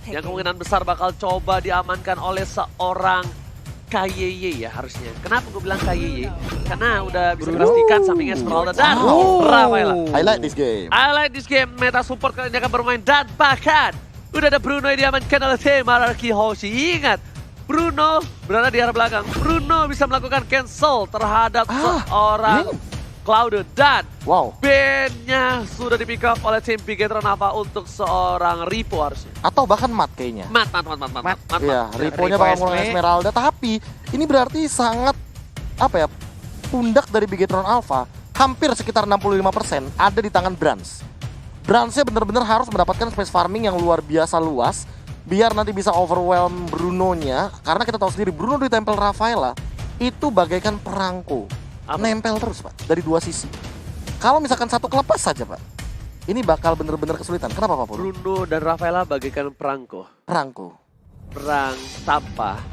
yang kemungkinan besar bakal coba diamankan oleh seorang KYY ya harusnya. Kenapa gue bilang KYY? Karena udah bisa dipastikan samping Esmeralda dan Rafaela. I like this game. I like this game. Meta support kali ini akan bermain dan bahkan udah ada Bruno yang diamankan oleh tim Araki Hoshi. Ingat, Bruno berada di arah belakang. Bruno bisa melakukan cancel terhadap seorang Cloud dan ban-nya sudah di pick up oleh tim Bigetron Alpha untuk seorang Ripo harusnya. Atau bahkan Mat kayaknya. Mat. Iya, Ripo-nya bakal mulai Esmeralda. Tapi ini berarti sangat apa ya, pundak dari Bigetron Alpha hampir sekitar 65% ada di tangan Brans. Bransnya benar-benar harus mendapatkan space farming yang luar biasa luas biar nanti bisa overwhelm Bruno-nya. Karena kita tahu sendiri Bruno ditempel Rafaela itu bagaikan perangko. Nempel terus Pak, dari dua sisi. Kalau misalkan satu kelepas saja Pak, ini bakal bener-bener kesulitan. Kenapa Pak Pur? Bruno dan Rafaela bagaikan perangko. Perang tanpa.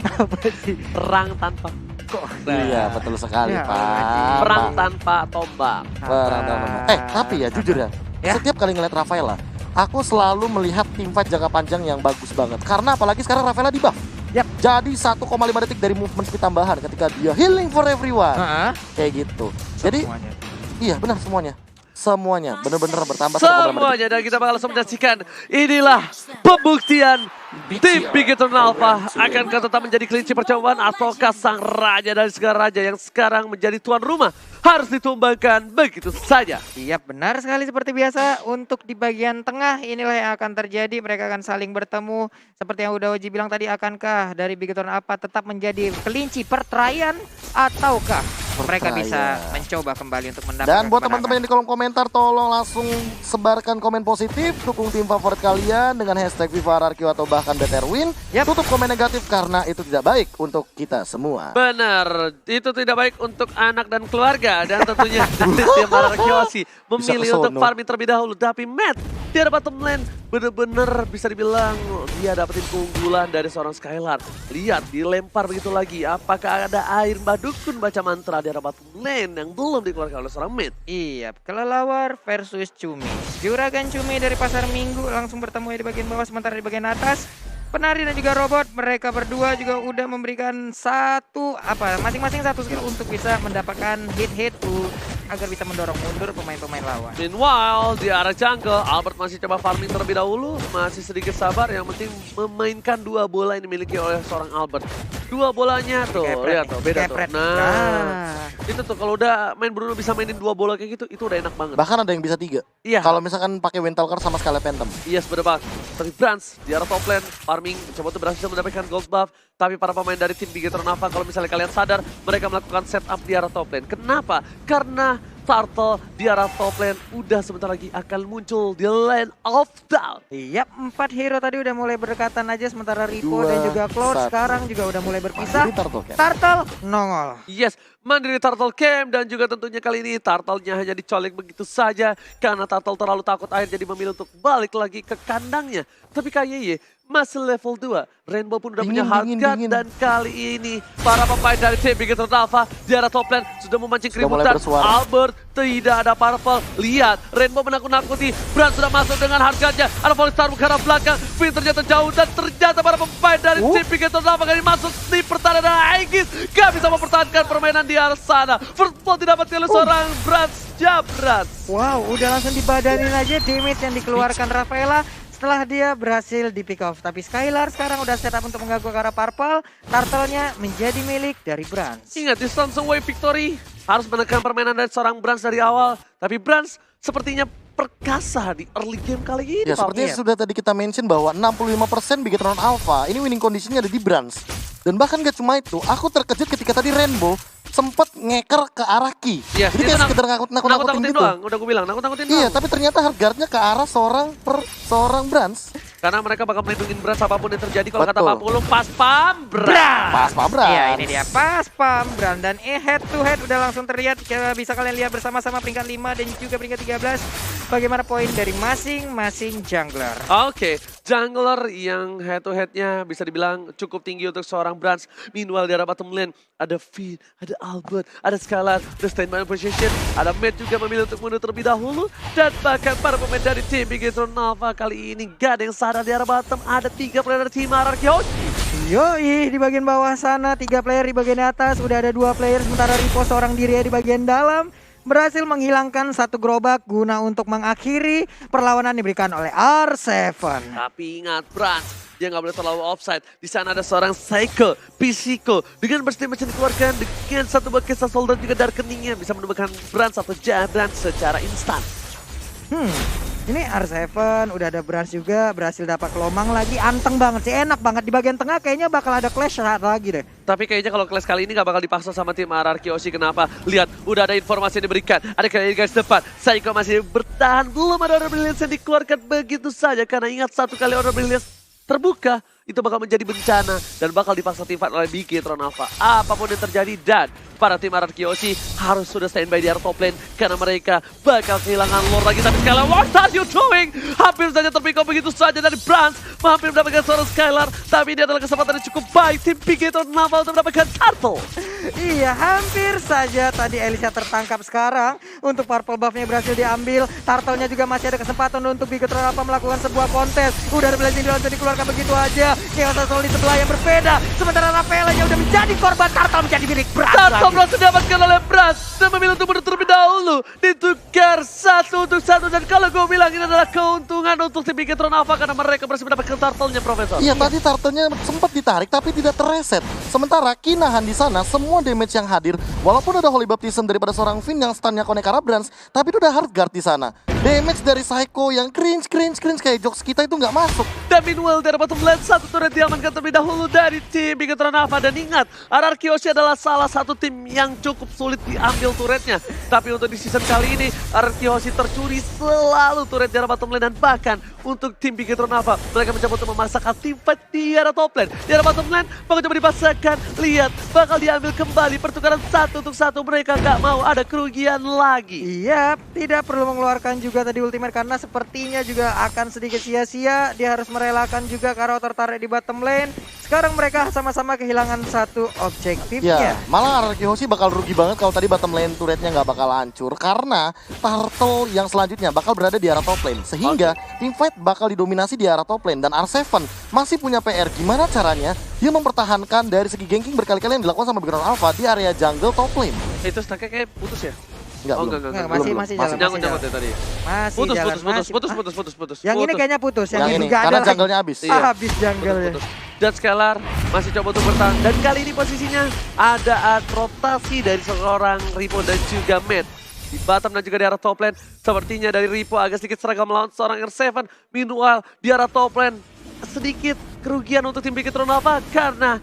Apa sih? Perang tanpa kok. Iya betul sekali Ya, Pak. Perang tanpa tombak. Perang tanpa. Tapi ya jujur ya, setiap kali ngeliat Rafaela, aku selalu melihat team fight jangka panjang yang bagus banget. Karena apalagi sekarang Rafaela di buff. Jadi 1,5 detik dari movement speed tambahan ketika dia healing for everyone. Kayak gitu. Jadi iya benar semuanya benar-benar bertambah. Semuanya dan kita bakal langsung menyaksikan inilah pembuktian tim Bigetron Alpha akankah tetap menjadi kelinci percobaan ataukah sang raja dari segala raja yang sekarang menjadi tuan rumah harus ditumbangkan begitu saja. Iya benar sekali seperti biasa. Untuk di bagian tengah inilah yang akan terjadi. Mereka akan saling bertemu. Seperti yang udah Oji bilang tadi, akankah dari Bigetron Alpha tetap menjadi kelinci perteraian ataukah mereka bisa mencoba kembali untuk mendapatkan. Dan buat teman-teman yang di kolom komentar, tolong langsung sebarkan komen positif, dukung tim favorit kalian dengan hashtag VivaRRQ atau bahkan BTRWin. Tutup komen negatif karena itu tidak baik untuk kita semua. Benar, itu tidak baik untuk anak dan keluarga dan tentunya tim Araki memilih untuk farming terlebih dahulu. Tapi Matt di arah bottom lane bener-bener bisa dibilang dia dapetin keunggulan dari seorang Skylar. Lihat dilempar begitu lagi. Apakah ada air mbah dukun baca mantra di arah bottom lane yang belum dikeluarkan oleh seorang mid? Iya, kelelawar versus Cumi. Juragan Cumi dari pasar Minggu langsung bertemu di bagian bawah, sementara di bagian atas Penari dan juga robot, mereka berdua juga udah memberikan masing-masing satu skill untuk bisa mendapatkan hit agar bisa mendorong mundur pemain-pemain lawan. Meanwhile, di arah jungle, Albert masih coba farming terlebih dahulu. Masih sedikit sabar, yang penting memainkan dua bola yang dimiliki oleh seorang Albert. Dua bolanya tuh, lihat tuh, beda tuh. Nah, itu tuh kalau udah main Bruno bisa mainin dua bola kayak gitu, itu udah enak banget. Bahkan ada yang bisa 3. Iya. Kalau misalkan pakai Windtalker sama Scarlet Phantom. Iya, bener banget. Tapi Brans di arah top lane, farming, mencoba untuk berhasil mendapatkan gold buff. Tapi para pemain dari tim Bigetron Alpha, kalau misalnya kalian sadar, mereka melakukan setup di arah top lane. Kenapa? Karena Turtle di arah top lane udah sebentar lagi akan muncul di Land of Doubt. Iya, 4 hero tadi udah mulai berdekatan aja, sementara Ripo dan juga Cloud sekarang juga udah mulai berpisah. Turtle nongol. Yes, mandiri Turtle Camp dan juga tentunya kali ini Turtle-nya hanya dicolek begitu saja karena Turtle terlalu takut air jadi memilih untuk balik lagi ke kandangnya. Tapi KYY masih level 2. Rainbow pun udah punya harga dan kali ini para pemain dari tim Bigetron Alpha di arah top lane sudah memancing keributan. Albert tidak ada purple. Lihat, Rainbow menakut-nakuti. Brand sudah masuk dengan harganya. Ada Volistar ke arah belakang. Pin ternyata jauh dan ternyata para pemain dari tim Bigetron Alpha kali masuk di pertahanan dan Aegis gak bisa mempertahankan permainan di arah sana. First blood didapati oleh seorang Brand Jabras. Wow, udah langsung dibadanin aja damage yang dikeluarkan Rafaela setelah dia berhasil di pick off. Tapi Skylar sekarang udah setup untuk mengganggu ke arah purple. Turtle-nya menjadi milik dari Brans. Ingat, distance away victory harus menekan permainan dari seorang Brans dari awal. Tapi Brans sepertinya perkasa di early game kali ini. Ya, sepertinya sudah tadi kita mention bahwa 65% Bigetron Alpha ini winning conditionnya ada di Brans. Dan bahkan gak cuma itu, aku terkejut ketika tadi Rainbow sempat ngeker ke arah Ki. Iya, jadi kayak sekedar nakut-nakutin gitu. Doang, udah gue bilang, nakut-nakutin doang. Iya, tapi ternyata harganya ke arah seorang Brans. Karena mereka bakal melindungi Brans apapun yang terjadi. Kalau kata Pak Polo, pas pam Brans. Pas pam Brans. Iya, ini dia pas pam Brans. Dan head to head udah langsung terlihat. Bisa kalian lihat bersama-sama peringkat 5 dan juga peringkat 13. bagaimana poin dari masing-masing jungler. Oke, jungler yang head to headnya bisa dibilang cukup tinggi untuk seorang Brans. Meanwhile di arah bottom lane ada Finn, ada Albert, ada Skylar, ada standby position, ada Matt juga memilih untuk mundur terlebih dahulu. Dan bahkan para pemain dari tim Bigetron Alpha kali ini gak ada yang sadar di arah bottom. Ada 3 player dari tim RRQ. Yoi, di bagian bawah sana 3 player, di bagian atas udah ada 2 player, sementara Ripo seorang diri di bagian dalam berhasil menghilangkan 1 gerobak guna untuk mengakhiri perlawanan diberikan oleh R7. Tapi ingat Brans, dia nggak boleh terlalu offside. Di sana ada seorang Psycho, Physico dengan burst damage yang dikeluarkan dengan 1 bucket Soul dan juga Darkeningnya bisa menemukan Brans atau Brans secara instan. Ini R7 udah ada Brans juga, berhasil dapat kelomang lagi, anteng banget sih, enak banget. Di bagian tengah kayaknya bakal ada clash lagi deh. Tapi kayaknya kalau clash kali ini gak bakal dipaksa sama tim RRQ Oshi. Kenapa? Lihat, udah ada informasi yang diberikan. Ada kali guys depan, Psycho masih bertahan, belum ada order brilliance yang dikeluarkan begitu saja. Karena ingat 1 kali order brilliance terbuka, itu bakal menjadi bencana dan bakal dipaksa tim fight oleh Bigetron Alpha. Apapun yang terjadi dan para tim RRQ Oshi harus sudah standby di area top lane karena mereka bakal kehilangan lore lagi. Tapi Skylar, what are you doing? Hampir saja terpikau begitu saja dari Brans, hampir mendapatkan seorang Skylar. Tapi ini adalah kesempatan yang cukup baik tim Bigetron Alpha untuk mendapatkan turtle. Iya, hampir saja tadi Elisa tertangkap. Sekarang untuk purple buff-nya berhasil diambil. Turtle-nya juga masih ada kesempatan untuk Bigetron Alpha melakukan sebuah kontes. Udah ada blessing langsung dikeluarkan begitu aja. Chaos Soul di sebelah yang berbeda. Sementara Rafaelanya udah menjadi korban, Turtle menjadi milik Brans. Turtle berhasil didapatkan oleh Brans dan memilih untuk mundur terlebih dahulu. Ditukar 1 untuk 1 dan kalau gue bilang ini adalah keuntungan untuk tim Bigetron Alpha karena mereka berhasil mendapatkan Turtle-nya, Profesor. Iya, tadi turtle-nya sempat ditarik tapi tidak terreset. Sementara Kinahan di sana semua damage yang hadir, walaupun ada Holy Baptism daripada seorang Finn yang stunnya connect ke arah Brans, tapi itu udah hard guard di sana. Damage dari Psycho yang cringe kayak jokes kita itu nggak masuk. Dan meanwhile dari bottom lane 1 turret diamankan terlebih dahulu dari tim Bigetron Alpha. Dan ingat, RRQ Oshi adalah salah satu tim yang cukup sulit diambil turretnya. Tapi untuk di season kali ini, RRQ Oshi tercuri selalu turret di arah bottom lane. Dan bahkan untuk tim Bigetron Alpha, mereka mencoba untuk memaksakan tim fight di arah top lane. Di arah bottom lane, bakal coba dipaksakan. Lihat, bakal diambil kembali pertukaran 1 untuk 1. Mereka nggak mau ada kerugian lagi. Iya, tidak perlu mengeluarkan juga tadi ultimate karena sepertinya juga akan sedikit sia-sia. Dia harus merelakan juga karena tertarik di bottom lane. Sekarang mereka sama-sama kehilangan 1 objektifnya. Ya, malah RRQ Oshi bakal rugi banget kalau tadi bottom lane turretnya nggak bakal hancur karena turtle yang selanjutnya bakal berada di arah top lane. Sehingga tim fight bakal didominasi di arah top lane dan R7 masih punya PR. Gimana caranya dia mempertahankan dari segi ganking berkali-kali yang dilakukan sama Bigetron Alpha di area jungle top lane. Itu stacknya kayak putus ya? Enggak, Oh, belum. enggak. Masih jalan. Nyangkut ya tadi. Masih Putus. jalan. Putus. Yang ini kayaknya putus, yang ini ini juga karena ada jungle-nya habis. Iya. habis jungle-nya. Putus. Dan Skylar masih coba untuk bertahan. Dan kali ini posisinya ada rotasi dari seorang Ripo dan juga Matt. Di bottom dan juga di arah top lane. Sepertinya dari Ripo agak sedikit seragam melawan seorang R7. Meanwhile di arah top lane sedikit kerugian untuk tim Bigetron Alpha karena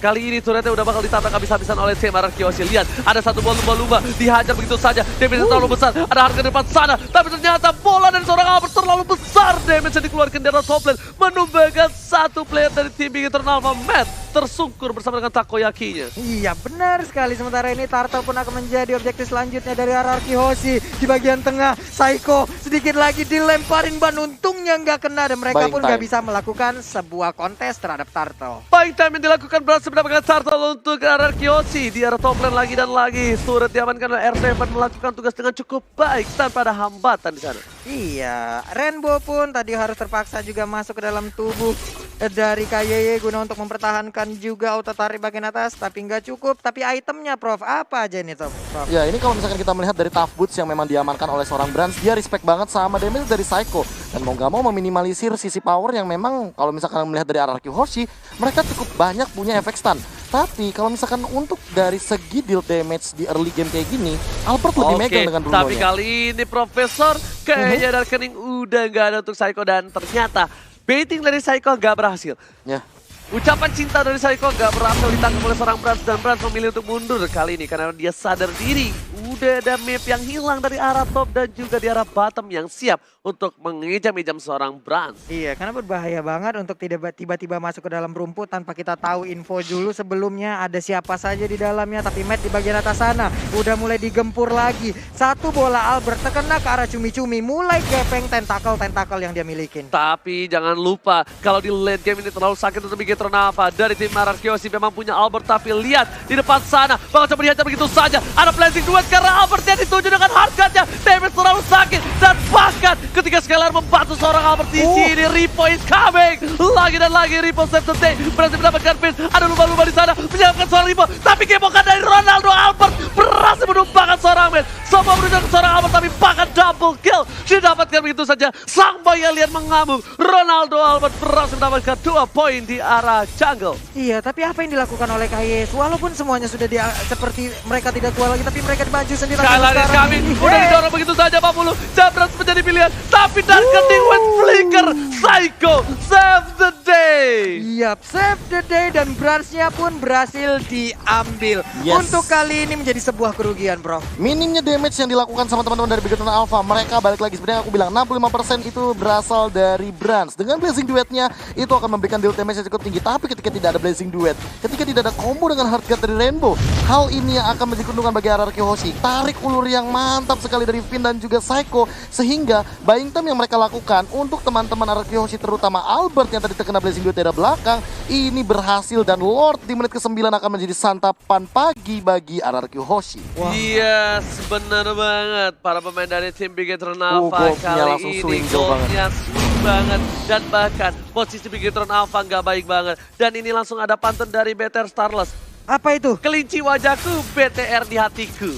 kali ini turretnya udah bakal ditabrak habis-habisan oleh tim RRQ Oshi. Lihat, ada 1 bola lumba-lumba dihajar begitu saja. Damage terlalu besar, ada harga di depan sana. Tapi ternyata bola dari seorang Albert terlalu besar. Damage yang dikeluarkan dari top lane menumbangkan 1 player dari tim Bigetron Alpha. Matt tersungkur bersama dengan takoyakinya. Iya, benar sekali. Sementara ini Turtle pun akan menjadi objektif selanjutnya dari RRQ Oshi. Di bagian tengah, Psycho sedikit lagi dilemparin ban, untungnya nggak kena dan mereka Buying pun nggak time. bisa melakukan sebuah kontes terhadap Turtle. Buying time yang dilakukan berhasil mendapatkan turtle untuk RRQ Oshi. Di arah top lane lagi dan lagi. Turret diamankan oleh R7 melakukan tugas dengan cukup baik tanpa ada hambatan di sana. Iya, Rainbow pun tadi harus terpaksa juga masuk ke dalam tubuh dari KYY guna untuk mempertahankan juga auto tarik bagian atas, tapi nggak cukup. Tapi itemnya, Prof, apa aja nih, Prof? Ya, ini kalau misalkan kita melihat dari tough boots yang memang diamankan oleh seorang Brans, dia respect banget sama damage dari Psycho. Dan mau nggak mau meminimalisir sisi power yang memang kalau misalkan melihat dari RRQ Oshi, mereka cukup banyak punya efek stun. Tapi kalau misalkan untuk dari segi deal damage di early game kayak gini, Albert lebih megang dengan Bruno-nya. Tapi kali ini Profesor kayaknya Darkening udah nggak ada untuk Psycho dan ternyata baiting dari Psycho nggak berhasil. Ya. Ucapan cinta dari Psycho nggak berhasil ditangkap oleh seorang Brans dan Brans memilih untuk mundur kali ini karena dia sadar diri. Udah ada map yang hilang dari arah top dan juga di arah bottom yang siap untuk mengijam-ijam seorang Brans. Iya, karena berbahaya banget untuk tidak tiba-tiba masuk ke dalam rumput tanpa kita tahu info dulu sebelumnya ada siapa saja di dalamnya. Tapi Matt di bagian atas sana udah mulai digempur lagi. Satu bola Albert terkena ke arah Cumi-Cumi, mulai gepeng tentakel yang dia milikin. Tapi jangan lupa kalau di late game ini terlalu sakit untuk Bigetron Alpha dari tim RRQ Hoshi memang punya Albert, tapi lihat di depan sana bakal coba dihajar begitu saja. Ada blazing duet karena Albertnya dituju dengan hardcutnya. Damage terlalu sakit dan bahkan ketika Skylar membantu seorang Albert di sini, Ripo is coming. Lagi dan lagi Ripo save the day, berhasil mendapatkan pin. Ada lumba-lumba di sana menyelamatkan seorang Ripo, tapi gemokan dari Ronaldo Albert berhasil menumpahkan seorang man. Semua menuju seorang Albert, tapi bahkan double kill didapatkan begitu saja. Sang boy alien mengamuk. Ronaldo Albert berhasil mendapatkan 2 poin di arah jungle. Iya, tapi apa yang dilakukan oleh KYS? Walaupun semuanya sudah seperti mereka tidak kuat lagi, tapi mereka maju sendiri. Skylar is coming, udah didorong begitu saja 40. Jabras menjadi pilihan, tapi dan keting with flicker. Psycho save the day. Yap, save the day dan Bransnya pun berhasil diambil. Yes. Untuk kali ini menjadi sebuah kerugian, bro. Minimnya damage yang dilakukan sama teman-teman dari Bigetron Alpha, mereka balik lagi sebenarnya aku bilang 65% itu berasal dari Brans. Dengan blazing duetnya itu akan memberikan deal damage yang cukup tinggi, tapi ketika tidak ada blazing duet, ketika tidak ada combo dengan hardcut dari Rainbow, hal ini yang akan menjadi keuntungan bagi RRQ Hoshi. Tarik ulur yang mantap sekali dari Finn dan juga Psycho, sehingga buying time yang mereka lakukan untuk teman-teman RRQ Hoshi, terutama Albert yang tadi terkena blazing duet dari belakang, ini berhasil dan Lord di menit ke-9 akan menjadi santapan pagi bagi RRQ Hoshi. Yes, benar banget. Para pemain dari tim Bigetron Alpha golnya kali langsung ini swing jauh golnya swing banget. Dan bahkan posisi Bigetron Alpha nggak baik banget. Dan ini langsung ada pantun dari BTR Starless. Apa itu? Kelinci wajahku, BTR di hatiku.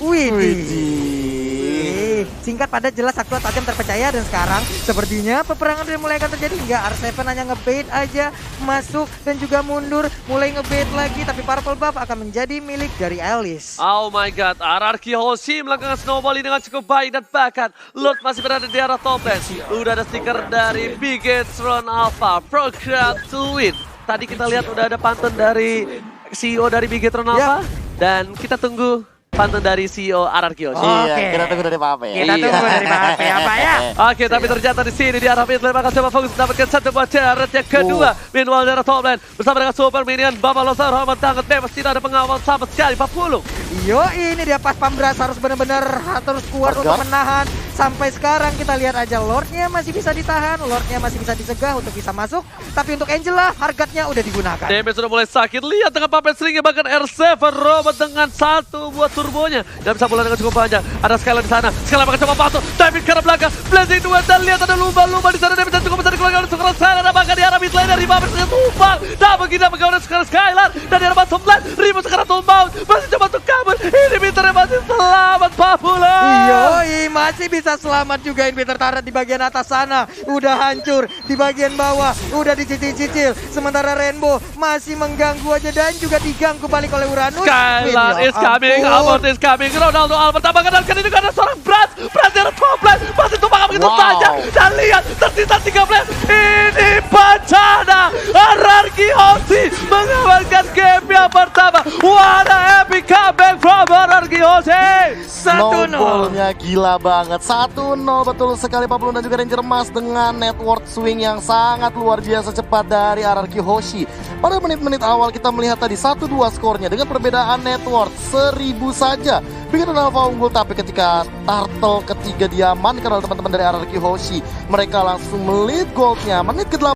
Singkat padat jelas aktual tajam terpercaya, dan sekarang sepertinya peperangan sudah mulai akan terjadi. Hingga R7 hanya ngebait aja, masuk dan juga mundur, mulai ngebait lagi, tapi Purple Buff akan menjadi milik dari Alice. Oh my god, RRQ Hoshi melakukan snowball dengan cukup baik dan bahkan Lord masih berada di arah top lane. Udah ada stiker dari Bigetron Alpha, program to win. Tadi kita lihat udah ada pantun dari CEO dari Bigetron Alpha, dan kita tunggu pantun dari CEO RRQ Hoshi. Iya, Oke. kita tunggu dari Papa ya. Kita tunggu dari apa ya? Oke, tapi ternyata di sini di arah mid lane bakal coba fokus mendapatkan satu buah turret yang kedua. Meanwhile dari arah top lane bersama dengan super minion Baba Losar Rahmat Tangan bebas, tidak ada pengawal sama sekali 40. Yo, ini dia pas Pambras harus benar-benar terus kuat untuk menahan. Sampai sekarang kita lihat aja Lordnya masih bisa ditahan, Lordnya masih bisa dicegah untuk bisa masuk. Tapi untuk Angela hargatnya udah digunakan. Damage sudah mulai sakit, lihat dengan puppet stringnya, bahkan R7 robot dengan satu buat turbonya. Dan bisa bola dengan cukup panjang. Ada Skylar di sana, Skylar bakal coba bantu. Timing ke arah belakang, blazing dua, dan lihat ada lumba-lumba di sana. Damage cukup besar dikeluarkan oleh seorang Skylar. Bahkan di arah mid lane dari Puppet stringnya tumbang. Nah begini bagaimana sekarang Skylar. Dan di arah bottom lane, Rimo sekarang tumbang. Masih coba untuk kabur, ini Inhibitornya masih selamat Papula. Yoi, masih bisa selamat juga Inhibitor Turret di bagian atas sana. Udah hancur, di bagian bawah udah dicicil-cicil. Sementara Rainbow masih mengganggu aja dan juga diganggu balik oleh Uranus. Skylar is coming, Albert is coming, Ronaldo Albert tambahkan, dan kali ini juga ada seorang Brans di arah top lane, masih tumpahkan begitu saja. Dan lihat, tersisa 3 player, ini bencana. RRQ Hoshi mengamankan game yang pertama. What a epic comeback from RRQ Hoshi. 1-0. Snowballnya gila banget, 1-0 betul sekali. Pablo dan juga Ranger Mas dengan network swing yang sangat luar biasa cepat dari RRQ Hoshi. Pada menit-menit awal kita melihat tadi 1-2 skornya dengan perbedaan network 1000 saja. Bigetron Alpha unggul, tapi ketika turtle ketiga diamankan oleh teman-teman dari RRQ Hoshi, mereka langsung melead goldnya menit ke-8.